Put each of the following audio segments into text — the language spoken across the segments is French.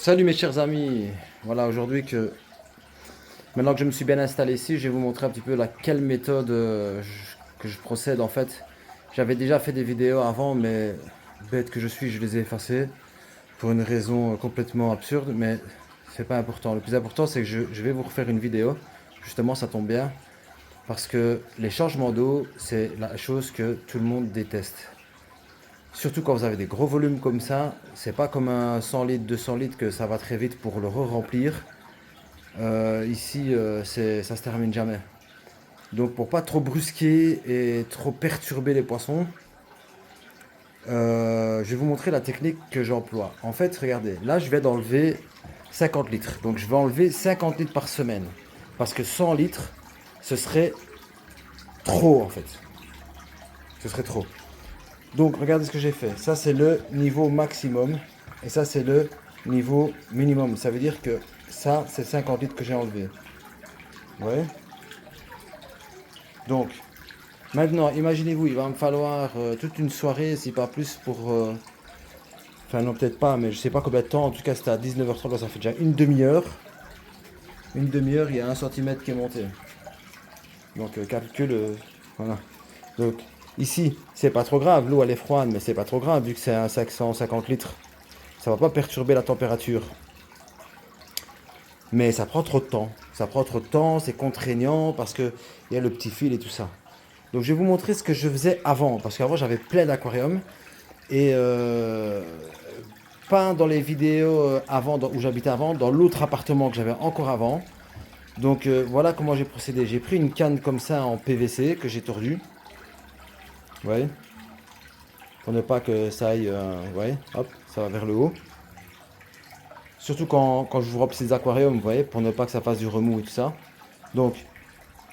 Salut mes chers amis, voilà maintenant que je me suis bien installé ici, je vais vous montrer un petit peu quelle méthode que je procède en fait. J'avais déjà fait des vidéos avant, mais bête que je suis, je les ai effacées pour une raison complètement absurde, mais c'est pas important. Le plus important c'est que je vais vous refaire une vidéo, justement ça tombe bien, parce que les changements d'eau c'est la chose que tout le monde déteste. Surtout quand vous avez des gros volumes comme ça, c'est pas comme un 100 litres, 200 litres que ça va très vite pour le re-remplir. Ici, ça se termine jamais. Donc pour pas trop brusquer et trop perturber les poissons, je vais vous montrer la technique que j'emploie. En fait, regardez, là je vais d'enlever 50 litres. Donc je vais enlever 50 litres par semaine. Parce que 100 litres, ce serait trop en fait. Ce serait trop. Donc regardez ce que j'ai fait. Ça c'est le niveau maximum. Et ça c'est le niveau minimum. Ça veut dire que ça c'est 50 litres que j'ai enlevé. Ouais. Donc maintenant imaginez-vous, il va me falloir toute une soirée, si pas plus pour... Enfin non peut-être pas, mais je sais pas combien de temps. En tout cas c'était à 19h30, là, ça fait déjà une demi-heure. Une demi-heure, il y a 1 cm qui est monté. Donc calcul, voilà. Donc ici, c'est pas trop grave, l'eau elle est froide, mais c'est pas trop grave vu que c'est un 550 litres. Ça va pas perturber la température. Mais ça prend trop de temps. Ça prend trop de temps, c'est contraignant parce que il y a le petit fil et tout ça. Donc je vais vous montrer ce que je faisais avant. Parce qu'avant j'avais plein d'aquariums. Et pas dans les vidéos avant, où j'habitais avant, dans l'autre appartement que j'avais encore avant. Donc voilà comment j'ai procédé. J'ai pris une canne comme ça en PVC que j'ai tordue. Vous voyez. Pour ne pas que ça aille... vous voyez, hop, ça va vers le haut. Surtout quand je vous remplis ces aquariums, vous voyez, pour ne pas que ça fasse du remous et tout ça. Donc,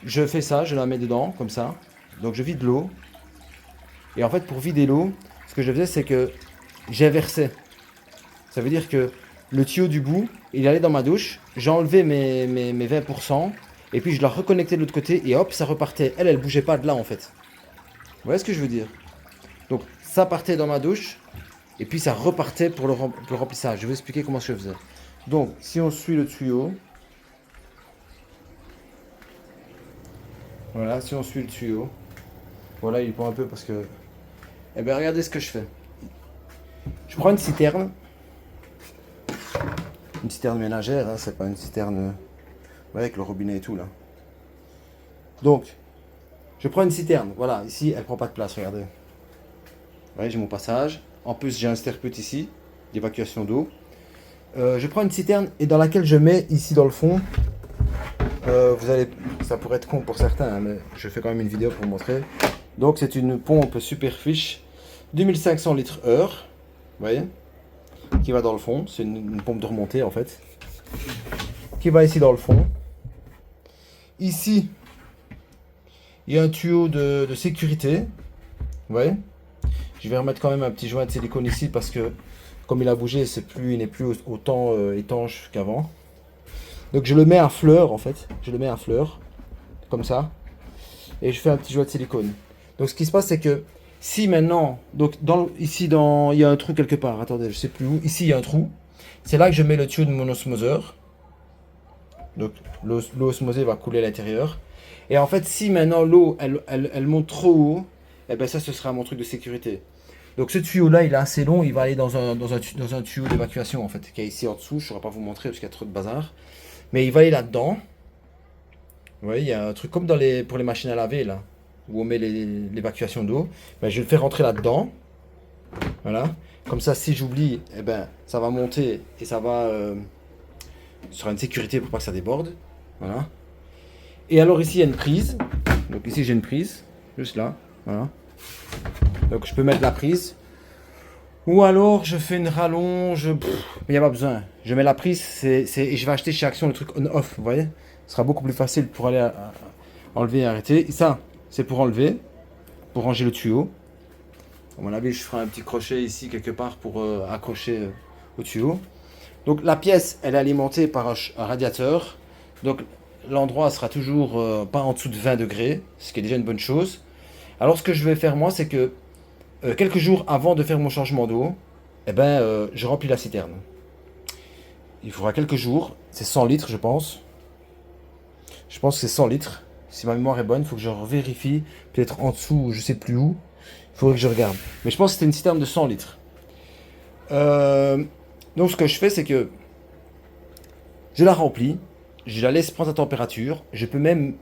je fais ça, je la mets dedans, comme ça. Donc, je vide l'eau. Et en fait, pour vider l'eau, ce que je faisais, c'est que j'inversais. Ça veut dire que le tuyau du bout, il allait dans ma douche. J'enlevais mes 20%. Et puis, je la reconnectais de l'autre côté. Et hop, ça repartait. Elle bougeait pas de là, en fait. Vous voyez ce que je veux dire? Donc, ça partait dans ma douche. Et puis, ça repartait pour le remplissage. Je vais expliquer comment je faisais. Donc, si on suit le tuyau... Voilà, si on suit le tuyau... Voilà, il prend un peu parce que... Eh bien, regardez ce que je fais. Je prends une citerne. Une citerne ménagère, hein, c'est pas une citerne... Ouais, avec le robinet et tout, là. Donc, je prends une citerne. Voilà, ici, elle prend pas de place, regardez. Vous voyez, j'ai mon passage. En plus, j'ai un sterput ici, d'évacuation d'eau. Je prends une citerne et dans laquelle je mets, ici dans le fond... vous allez... Ça pourrait être con pour certains, hein, mais je fais quand même une vidéo pour vous montrer. Donc, c'est une pompe Superfish 2500 litres heure. Vous voyez, qui va dans le fond. C'est une pompe de remontée en fait. Qui va ici dans le fond. Ici, il y a un tuyau de sécurité. Vous voyez. Je vais remettre quand même un petit joint de silicone ici parce que comme il a bougé, il n'est plus autant étanche qu'avant. Donc je le mets à fleur en fait. Je le mets à fleur. Comme ça. Et je fais un petit joint de silicone. Donc ce qui se passe c'est que si maintenant, donc il y a un trou quelque part, attendez, je sais plus où, ici il y a un trou, c'est là que je mets le tuyau de mon osmoseur. Donc l'eau osmosée va couler à l'intérieur. Et en fait, si maintenant l'eau elle monte trop haut, et ben ça ce sera mon truc de sécurité. Donc ce tuyau là il est assez long, il va aller dans un tuyau d'évacuation en fait, qui est ici en dessous, je ne saurais pas vous montrer parce qu'il y a trop de bazar. Mais il va aller là-dedans. Vous voyez, il y a un truc comme pour les machines à laver là, où on met l'évacuation d'eau. Ben, je vais le faire rentrer là-dedans. Voilà. Comme ça, si j'oublie, eh ben, ça va monter et ça va... ce sera une sécurité pour pas que ça déborde. Voilà. Et alors ici, il y a une prise. Donc ici, j'ai une prise. Juste là. Voilà. Donc je peux mettre la prise. Ou alors, je fais une rallonge. Mais il n'y a pas besoin. Je mets la prise et je vais acheter chez Action le truc on-off. Vous voyez? Ce sera beaucoup plus facile pour aller enlever et arrêter. Et ça, c'est pour enlever. Pour ranger le tuyau. À mon avis, je ferai un petit crochet ici quelque part pour accrocher au tuyau. Donc la pièce, elle est alimentée par un radiateur. Donc l'endroit sera toujours pas en dessous de 20 degrés, ce qui est déjà une bonne chose. Alors ce que je vais faire moi, c'est que quelques jours avant de faire mon changement d'eau, eh ben, je remplis la citerne. il faudra quelques jours. C'est 100 litres, je pense. Je pense que c'est 100 litres. Si ma mémoire est bonne, il faut que je vérifie. Peut-être en dessous, je sais plus où. Il faudrait que je regarde. Mais je pense que c'était une citerne de 100 litres. Euh, donc ce que je fais, c'est que je la remplis. Je la laisse prendre sa température. Je peux même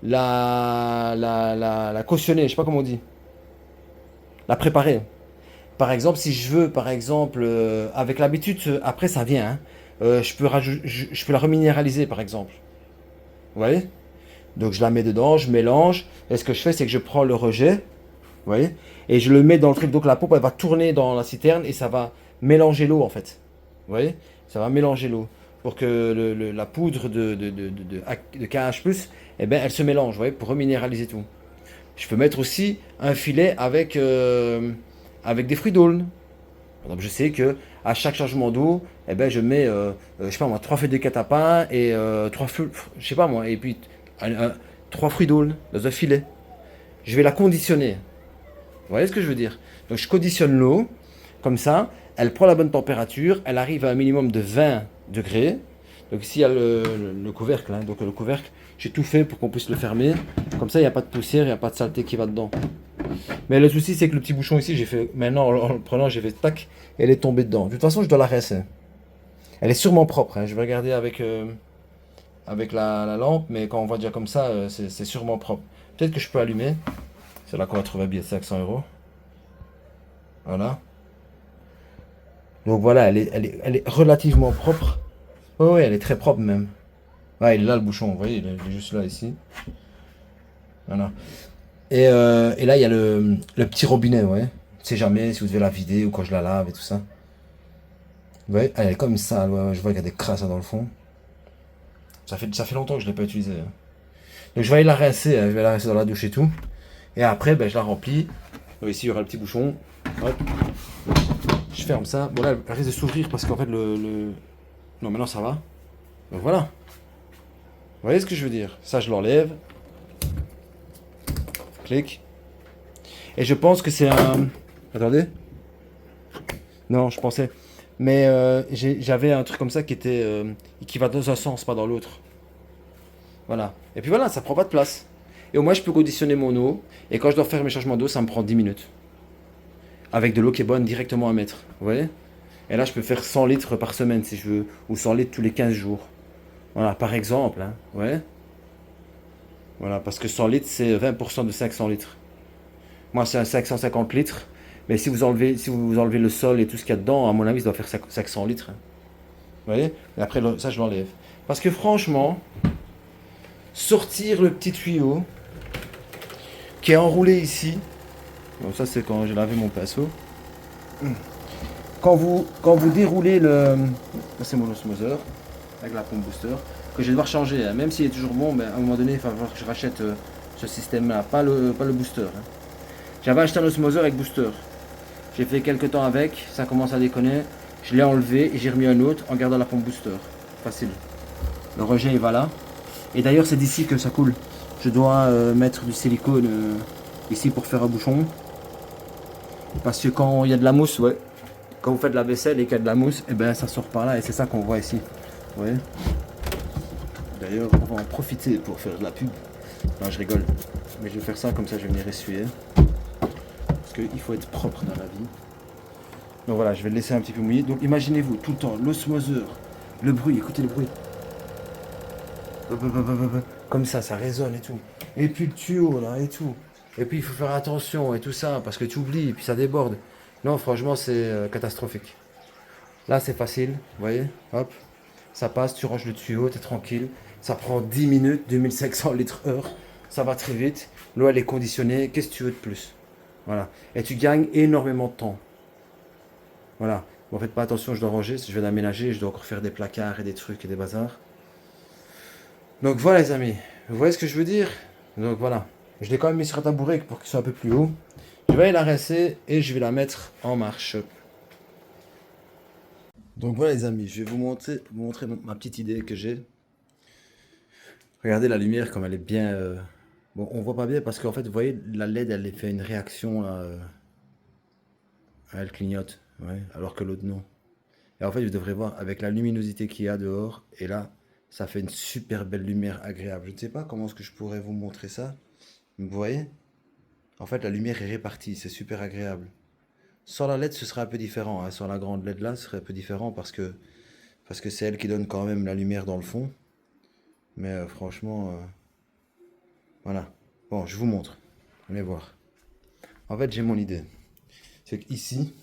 la cautionner. Je sais pas comment on dit. La préparer. Par exemple, si je veux, par exemple, avec l'habitude, après ça vient, hein, je peux la reminéraliser, par exemple. Vous voyez? Donc je la mets dedans, je mélange. Et ce que je fais, c'est que je prends le rejet, vous voyez, et je le mets dans le truc. Donc la pompe, elle va tourner dans la citerne et ça va mélanger l'eau, en fait. Vous voyez? Ça va mélanger l'eau. Pour que la poudre de KH+, eh ben, elle se mélange, vous voyez, pour reminéraliser tout. Je peux mettre aussi un filet avec des fruits d'aulne. Donc je sais que à chaque changement d'eau, eh ben, je mets, je sais pas moi, 3 feuilles de catapin et 3 fruits, je sais pas moi, et puis 3 fruits d'aulne dans un filet. Je vais la conditionner. Vous voyez ce que je veux dire? Donc je conditionne l'eau, comme ça, elle prend la bonne température, elle arrive à un minimum de 20 degrés. Donc ici il y a le couvercle, hein. Donc le couvercle, j'ai tout fait pour qu'on puisse le fermer. Comme ça, il n'y a pas de poussière, il n'y a pas de saleté qui va dedans. Mais le souci, c'est que le petit bouchon ici, j'ai fait, maintenant en le prenant, j'ai fait tac, et elle est tombée dedans. De toute façon, je dois la rincer. Elle est sûrement propre, hein. Je vais regarder avec la lampe, mais quand on voit déjà comme ça, c'est sûrement propre. Peut-être que je peux allumer. C'est là qu'on va trouver un billet de 500 €. Voilà. Donc voilà, elle est relativement propre. Oh, oui, elle est très propre même. Ouais, il est là le bouchon, vous voyez, il est juste là ici. Voilà. Et là, il y a le petit robinet, ouais. Je sais jamais si vous devez la vider ou quand je la lave et tout ça. Ouais, elle est comme ça, ouais, ouais, je vois qu'il y a des crasses là dans le fond. Ça fait longtemps que je ne l'ai pas utilisée, hein. Donc je vais aller la rincer, hein, je vais la rincer dans la douche et tout. Et après, ben, je la remplis. Donc ici, il y aura le petit bouchon. Hop. Je ferme ça. Bon, là, elle risque de s'ouvrir parce qu'en fait, Non, maintenant ça va. Donc voilà. Vous voyez ce que je veux dire? Ça, je l'enlève. Clic. Et je pense que c'est un... Attendez. Non, je pensais. Mais j'avais un truc comme ça qui va dans un sens, pas dans l'autre. Voilà. Et puis voilà, ça prend pas de place. Et au moins, je peux conditionner mon eau. Et quand je dois faire mes changements d'eau, ça me prend 10 minutes. Avec de l'eau qui est bonne directement à mettre. Vous voyez? Et là, je peux faire 100 litres par semaine si je veux. Ou 100 litres tous les 15 jours. Voilà, par exemple. Hein. Ouais. Voilà, parce que 100 litres, c'est 20% de 500 litres. Moi, c'est un 550 litres. Mais si vous enlevez le sol et tout ce qu'il y a dedans, à mon avis, ça doit faire 500 litres, hein. Vous voyez? Et après, ça, je l'enlève. Parce que franchement, sortir le petit tuyau qui est enroulé ici. Bon, ça, c'est quand j'ai lavé mon pinceau. Quand vous déroulez le... C'est mon osmoseur avec la pompe booster que je vais devoir changer, hein. Même s'il est toujours bon, mais à un moment donné, il va falloir que je rachète ce système-là, pas le booster, hein. J'avais acheté un osmoseur avec booster. J'ai fait quelques temps avec, ça commence à déconner. Je l'ai enlevé et j'ai remis un autre en gardant la pompe booster. Facile. Le rejet il va là. Et d'ailleurs c'est d'ici que ça coule. Je dois mettre du silicone ici pour faire un bouchon. Parce que quand il y a de la mousse, ouais. Quand vous faites de la vaisselle et qu'il y a de la mousse, et ben ça sort par là et c'est ça qu'on voit ici. Vous voyez? D'ailleurs on va en profiter pour faire de la pub. Non, je rigole. Mais je vais faire ça comme ça je vais venir essuyer. Parce qu'il faut être propre dans la vie. Donc voilà, je vais le laisser un petit peu mouillé. Donc imaginez-vous tout le temps l'osmoseur, le bruit, écoutez le bruit. Comme ça résonne et tout. Et puis le tuyau là et tout. Et puis il faut faire attention et tout ça parce que tu oublies et puis ça déborde. Non, franchement, c'est catastrophique. Là, c'est facile, vous voyez, hop, ça passe, tu ranges le tuyau, t'es tranquille. Ça prend 10 minutes, 2500 litres heure. Ça va très vite. L'eau, elle est conditionnée. Qu'est-ce que tu veux de plus? Voilà. Et tu gagnes énormément de temps. Voilà. Bon, faites pas attention, je dois ranger, je vais l'aménager, je dois encore faire des placards et des trucs et des bazars. Donc voilà les amis, vous voyez ce que je veux dire? Donc voilà, je l'ai quand même mis sur un tabouret pour qu'il soit un peu plus haut. Je vais aller la rincer et je vais la mettre en marche. Donc voilà les amis, je vais vous montrer ma petite idée que j'ai. Regardez la lumière comme elle est bien... Bon, on voit pas bien parce qu'en fait, vous voyez, la LED, elle fait une réaction là. Elle clignote, ouais, alors que l'autre non. Et en fait, vous devrez voir avec la luminosité qu'il y a dehors. Et là, ça fait une super belle lumière agréable. Je ne sais pas comment est-ce que je pourrais vous montrer ça. Vous voyez? En fait, la lumière est répartie. C'est super agréable. Sans la LED, ce serait un peu différent, hein. Sans la grande LED là, ce serait un peu différent parce que c'est elle qui donne quand même la lumière dans le fond. Mais franchement, voilà. Bon, je vous montre. Allez voir. En fait, j'ai mon idée. C'est qu'ici,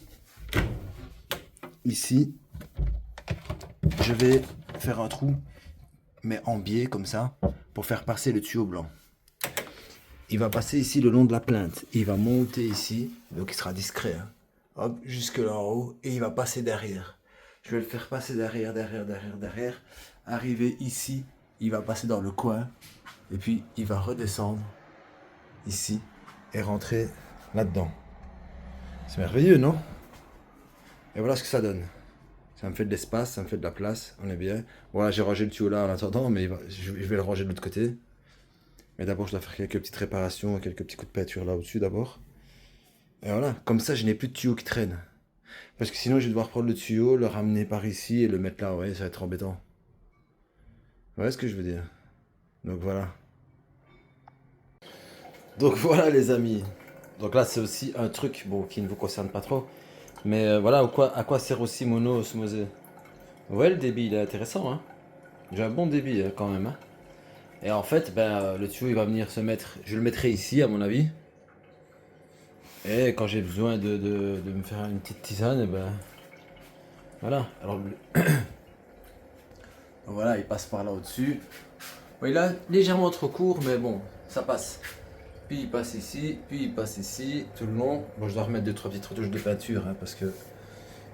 ici, je vais faire un trou, mais en biais comme ça, pour faire passer le tuyau blanc. Il va passer ici le long de la plainte. Il va monter ici, donc il sera discret. Hein. Hop, jusque là en haut, et il va passer derrière. Je vais le faire passer derrière. Arriver ici, il va passer dans le coin, et puis il va redescendre ici et rentrer là-dedans. C'est merveilleux, non? Et voilà ce que ça donne. Ça me fait de l'espace, ça me fait de la place, on est bien. Voilà, j'ai rangé le tuyau là en attendant, mais je vais le ranger de l'autre côté. Mais d'abord, je dois faire quelques petites réparations, quelques petits coups de peinture là au-dessus d'abord. Et voilà, comme ça, je n'ai plus de tuyau qui traîne. Parce que sinon, je vais devoir prendre le tuyau, le ramener par ici et le mettre là. Ouais, ça va être embêtant. Vous voyez ce que je veux dire? Donc voilà. Donc voilà, les amis. Donc là, c'est aussi un truc bon, qui ne vous concerne pas trop. Mais voilà, à quoi sert aussi mono-osmosé? Ouais, le débit, il est intéressant. Hein. J'ai un bon débit quand même. Hein. Et en fait, le tuyau, il va venir se mettre... Je le mettrai ici, à mon avis. Et quand j'ai besoin de me faire une petite tisane, et voilà. Alors, voilà, il passe par là au-dessus. Bon, il a légèrement trop court, mais bon, ça passe. Puis il passe ici, puis il passe ici, tout le long. Bon, je dois remettre 2-3 petites retouches de peinture, hein, parce que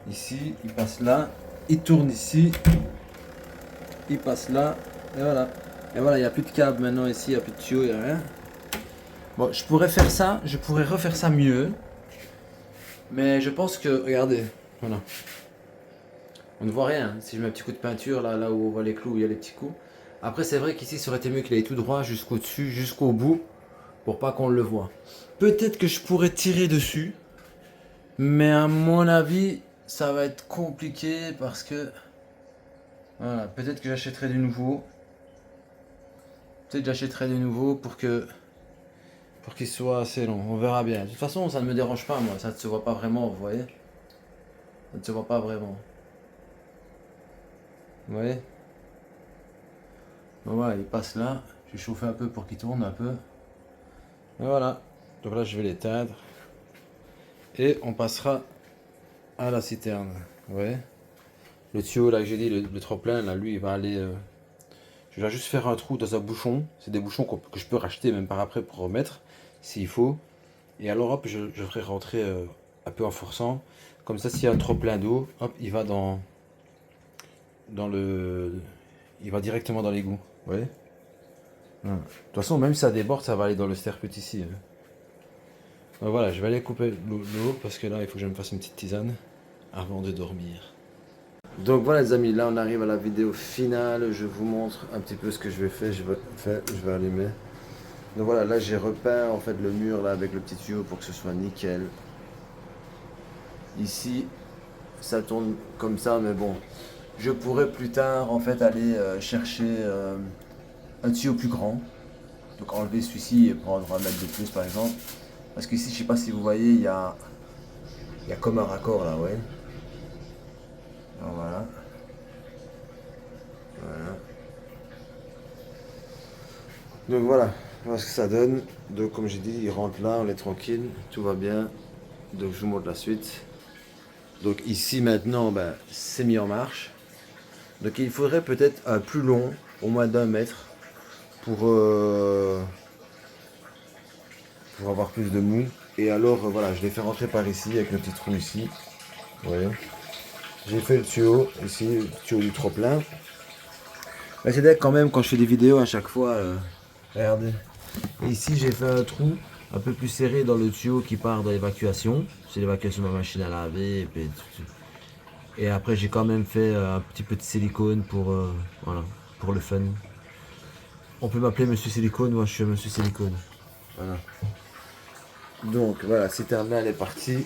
ici, il passe là, il tourne ici, il passe là, et voilà. Et voilà, il n'y a plus de câble maintenant ici, il n'y a plus de tuyau, il n'y a rien. Bon, je pourrais faire ça, je pourrais refaire ça mieux. Mais je pense que, regardez, voilà. On ne voit rien, si je mets un petit coup de peinture là où on voit les clous, où il y a les petits coups. Après, c'est vrai qu'ici, ça aurait été mieux qu'il aille tout droit jusqu'au dessus, jusqu'au bout, pour pas qu'on le voit. Peut-être que je pourrais tirer dessus, mais à mon avis, ça va être compliqué parce que... Voilà, peut-être que j'achèterai du nouveau. Peut-être que j'achèterai du nouveau pour qu'il soit assez long. On verra bien. De toute façon, ça ne me dérange pas, moi. Ça ne se voit pas vraiment, vous voyez. Ça ne se voit pas vraiment. Vous voyez. Bon, voilà, il passe là. Je vais chauffer un peu pour qu'il tourne un peu. Et voilà. Donc là, je vais l'éteindre. Et on passera à la citerne. Vous voyez. Le tuyau là que j'ai dit, le trop-plein, là, lui, il va aller... Je vais juste faire un trou dans un bouchon. C'est des bouchons que je peux racheter même par après pour remettre, s'il faut. Et alors, hop, je ferai rentrer un peu en forçant. Comme ça, s'il y a un trop-plein d'eau, hop, il va il va directement dans l'égout. Vous voyez. De toute façon, même si ça déborde, ça va aller dans le sterput ici. Hein. Donc voilà, je vais aller couper l'eau parce que là, il faut que je me fasse une petite tisane avant de dormir. Donc voilà les amis, là on arrive à la vidéo finale. Je vous montre un petit peu ce que je vais faire. Je vais allumer. Donc voilà, là j'ai repeint en fait le mur là avec le petit tuyau pour que ce soit nickel. Ici, ça tourne comme ça, mais bon, je pourrais plus tard en fait aller chercher un tuyau plus grand. Donc enlever celui-ci et prendre un mètre de plus par exemple. Parce qu'ici, je sais pas si vous voyez, il y a comme un raccord là, ouais. Alors voilà. Voilà. Donc voilà, voilà ce que ça donne. Donc comme j'ai dit, il rentre là, on est tranquille, tout va bien. Donc je vous montre la suite. Donc ici maintenant, c'est mis en marche. Donc il faudrait peut-être un plus long, au moins d'1 mètre, pour avoir plus de mou. Et alors voilà, je l'ai fait rentrer par ici avec le petit trou ici. Vous voyez. J'ai fait le tuyau ici, le tuyau du trop plein. Mais c'est quand même quand je fais des vidéos à chaque fois. Regardez. Et ici j'ai fait un trou un peu plus serré dans le tuyau qui part dans l'évacuation. C'est l'évacuation de ma machine à laver. Et après j'ai quand même fait un petit peu de silicone voilà, pour le fun. On peut m'appeler Monsieur Silicone, moi je suis Monsieur Silicone. Voilà. Donc voilà, citerne là elle est partie.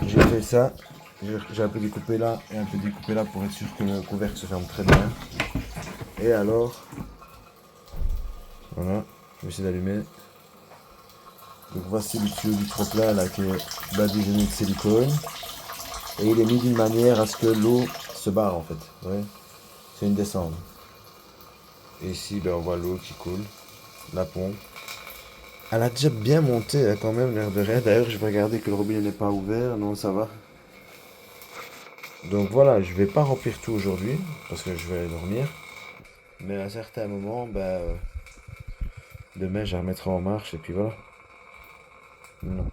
J'ai fait ça. J'ai un peu découpé là et un peu découpé là pour être sûr que le couvercle se ferme très bien. Et alors, voilà, je vais essayer d'allumer. Donc voici le tuyau du trop-plein là qui est badigeonné de silicone. Et il est mis d'une manière à ce que l'eau se barre en fait. Ouais. C'est une descente. Et ici, ben, on voit l'eau qui coule, la pompe. Elle a déjà bien monté hein, quand même, l'air de rien. D'ailleurs, je vais regarder que le robinet n'est pas ouvert. Non, ça va. Donc voilà, je vais pas remplir tout aujourd'hui parce que je vais aller dormir. Mais à un certain moment, demain, je la remettrai en marche et puis voilà. Non.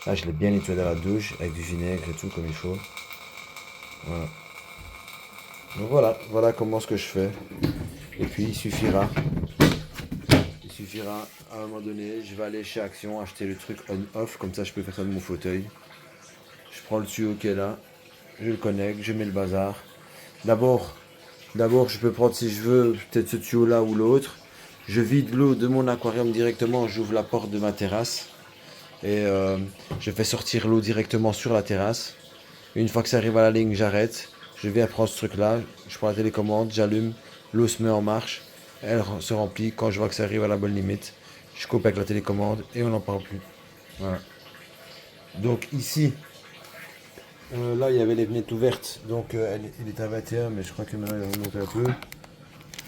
Là, je l'ai bien nettoyé dans la douche avec du vinaigre et tout comme il faut. Voilà. Donc voilà, voilà comment ce que je fais. Et puis il suffira à un moment donné, je vais aller chez Action acheter le truc on-off, comme ça je peux faire ça de mon fauteuil. Je prends le tuyau qui est là, je le connecte, je mets le bazar. D'abord, d'abord je peux prendre si je veux peut-être ce tuyau là ou l'autre. Je vide l'eau de mon aquarium directement, j'ouvre la porte de ma terrasse et je fais sortir l'eau directement sur la terrasse. Une fois que ça arrive à la ligne, j'arrête. Je viens prendre ce truc là, je prends la télécommande, j'allume, l'eau se met en marche, elle se remplit. Quand je vois que ça arrive à la bonne limite, je coupe avec la télécommande et on n'en parle plus. Voilà. Donc ici, là il y avait les fenêtres ouvertes, donc il est à 21, mais je crois que maintenant il va monter un peu.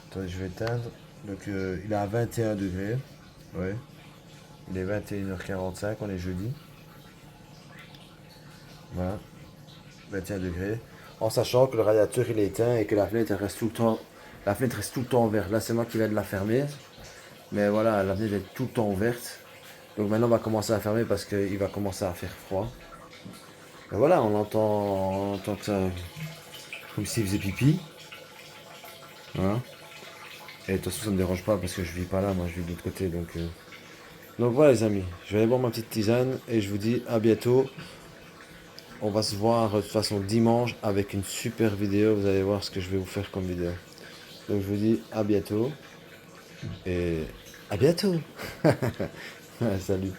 Attendez, je vais éteindre. Donc il est à 21 degrés. Ouais. Il est 21h45, on est jeudi. Voilà, 21 degrés. En sachant que le radiateur il est éteint et que la fenêtre elle reste tout le temps. La fenêtre reste tout le temps ouverte. Là c'est moi qui viens de la fermer. Mais voilà, la fenêtre est tout le temps ouverte. Donc maintenant on va commencer à fermer parce qu'il va commencer à faire froid. Et voilà, on entend que ça. Comme s'il faisait pipi. Voilà. Et de toute façon ça me dérange pas parce que je vis pas là, moi je vis de l'autre côté. Donc voilà les amis, je vais aller boire ma petite tisane et je vous dis à bientôt. On va se voir de toute façon dimanche avec une super vidéo. Vous allez voir ce que je vais vous faire comme vidéo. Donc je vous dis à bientôt. Et à bientôt. Salut.